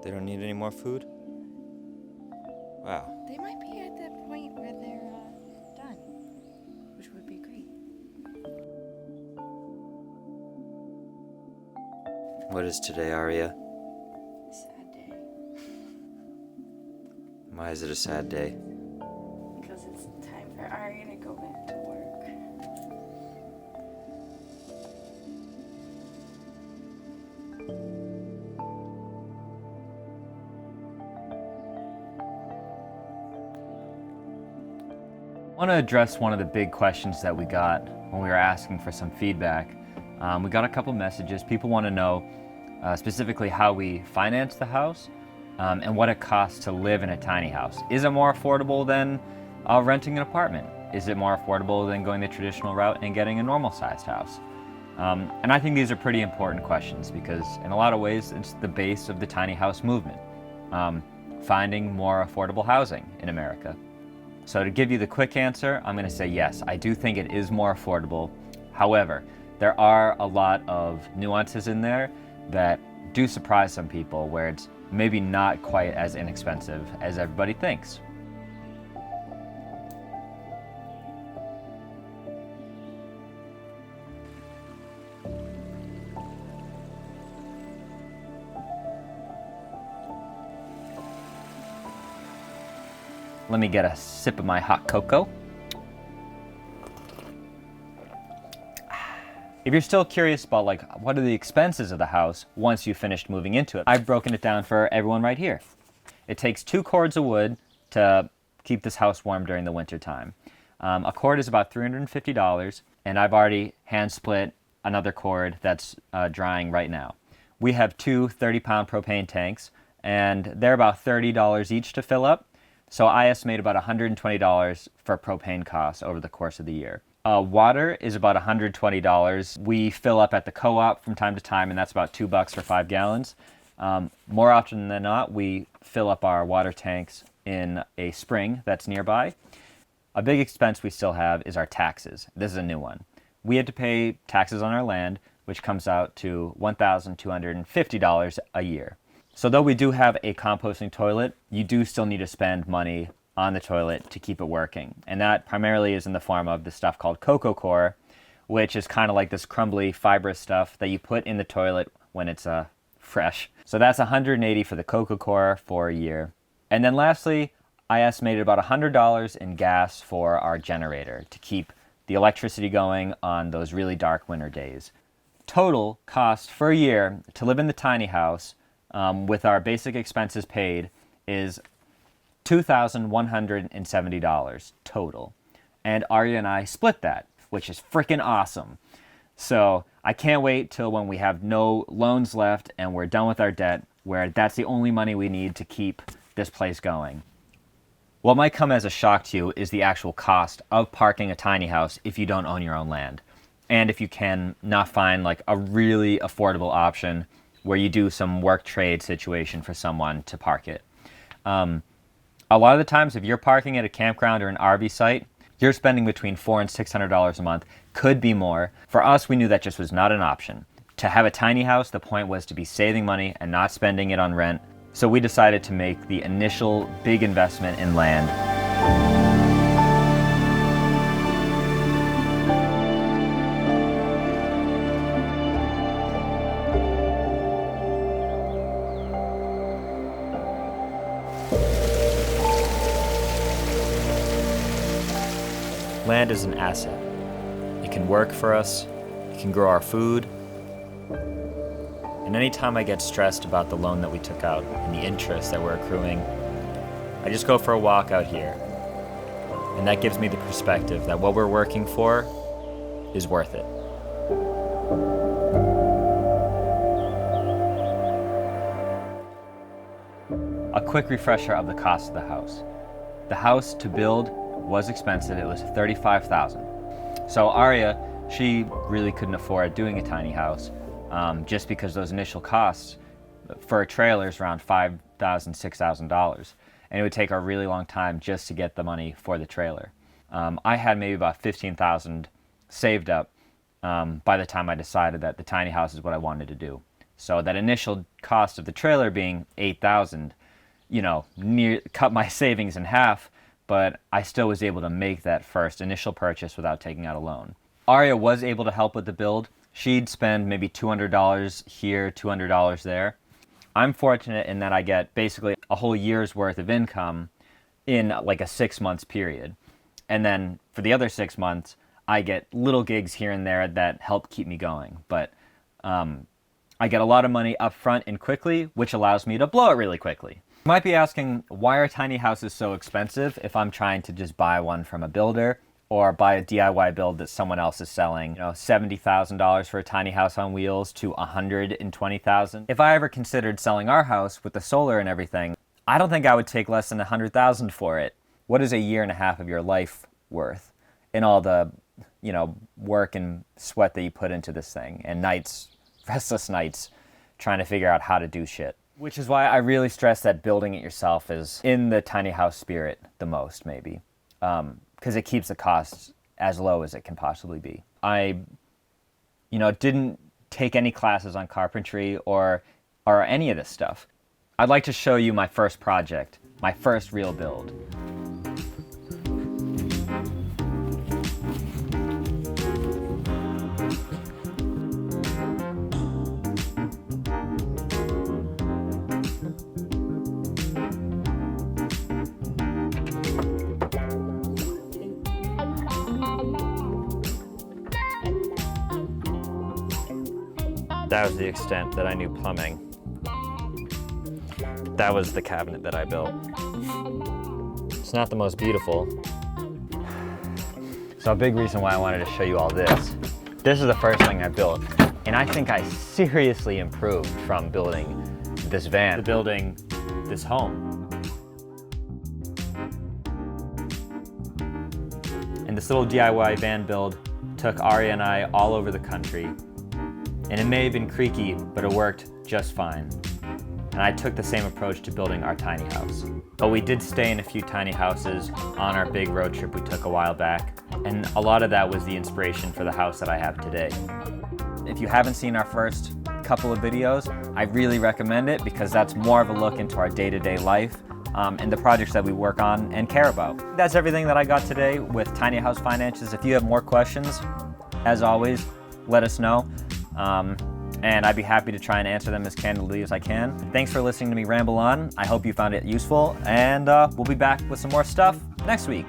They don't need any more food? Wow. They might be at the point where they're done, which would be great. What is today, Aria? Sad day. Why is it a sad day? Because it's time for Aria to go back to work. I want to address one of the big questions that we got when we were asking for some feedback. We got a couple messages. People want to know specifically how we finance the house and what it costs to live in a tiny house. Is it more affordable than renting an apartment? Is it more affordable than going the traditional route and getting a normal sized house? And I think these are pretty important questions because in a lot of ways it's the base of the tiny house movement, finding more affordable housing in America. So to give you the quick answer, I'm going to say yes, I do think it is more affordable. However, there are a lot of nuances in there that do surprise some people where it's maybe not quite as inexpensive as everybody thinks. Let me get a sip of my hot cocoa. If you're still curious about what are the expenses of the house once you've finished moving into it, I've broken it down for everyone right here. It takes 2 cords of wood to keep this house warm during the winter time. A cord is about $350, and I've already hand split another cord that's drying right now. We have 2 30-pound propane tanks, and they're about $30 each to fill up. So I estimate about $120 for propane costs over the course of the year. Water is about $120. We fill up at the co-op from time to time, and that's about $2 for 5 gallons. More often than not, we fill up our water tanks in a spring that's nearby. A big expense we still have is our taxes. This is a new one. We had to pay taxes on our land, which comes out to $1,250 a year. So though we do have a composting toilet, you do still need to spend money on the toilet to keep it working. And that primarily is in the form of this stuff called coco coir, which is kind of like this crumbly fibrous stuff that you put in the toilet when it's fresh. So that's $180 for the coco coir for a year. And then lastly, I estimated about $100 in gas for our generator to keep the electricity going on those really dark winter days. Total cost for a year to live in the tiny house with our basic expenses paid is $2,170 total. And Aria and I split that, which is freaking awesome. So I can't wait till when we have no loans left and we're done with our debt, where that's the only money we need to keep this place going. What might come as a shock to you is the actual cost of parking a tiny house if you don't own your own land. And if you can not find a really affordable option where you do some work trade situation for someone to park it. A lot of the times, if you're parking at a campground or an RV site, you're spending between $400 and $600 a month, could be more. For us, we knew that just was not an option. To have a tiny house, the point was to be saving money and not spending it on rent. So we decided to make the initial big investment in land. Land is an asset. It can work for us, it can grow our food. And anytime I get stressed about the loan that we took out and the interest that we're accruing, I just go for a walk out here. And that gives me the perspective that what we're working for is worth it. A quick refresher of the cost of the house. The house to build was expensive. It was $35,000. So Aria, she really couldn't afford doing a tiny house just because those initial costs for a trailer is around $5,000, $6,000. And it would take a really long time just to get the money for the trailer. I had maybe about $15,000 saved up by the time I decided that the tiny house is what I wanted to do. So that initial cost of the trailer being $8,000, cut my savings in half, but I still was able to make that first initial purchase without taking out a loan. Aria was able to help with the build. She'd spend maybe $200 here, $200 there. I'm fortunate in that I get basically a whole year's worth of income in like a 6 months period. And then for the other 6 months, I get little gigs here and there that help keep me going. But I get a lot of money up front and quickly, which allows me to blow it really quickly. You might be asking, why are tiny houses so expensive if I'm trying to just buy one from a builder or buy a DIY build that someone else is selling, $70,000 for a tiny house on wheels to $120,000. If I ever considered selling our house with the solar and everything, I don't think I would take less than $100,000 for it. What is a year and a half of your life worth in all the, work and sweat that you put into this thing, and nights, restless nights, trying to figure out how to do shit? Which is why I really stress that building it yourself is in the tiny house spirit the most, maybe. Because it keeps the costs as low as it can possibly be. I, didn't take any classes on carpentry or any of this stuff. I'd like to show you my first project, my first real build. That was the extent that I knew plumbing. That was the cabinet that I built. It's not the most beautiful. So a big reason why I wanted to show you all this. This is the first thing I built, and I think I seriously improved from building this van to building this home. And this little DIY van build took Aria and I all over the country. And it may have been creaky, but it worked just fine. And I took the same approach to building our tiny house. But we did stay in a few tiny houses on our big road trip we took a while back, and a lot of that was the inspiration for the house that I have today. If you haven't seen our first couple of videos, I really recommend it because that's more of a look into our day-to-day life and the projects that we work on and care about. That's everything that I got today with tiny house finances. If you have more questions, as always, let us know. And I'd be happy to try and answer them as candidly as I can. Thanks for listening to me ramble on. I hope you found it useful, and we'll be back with some more stuff next week.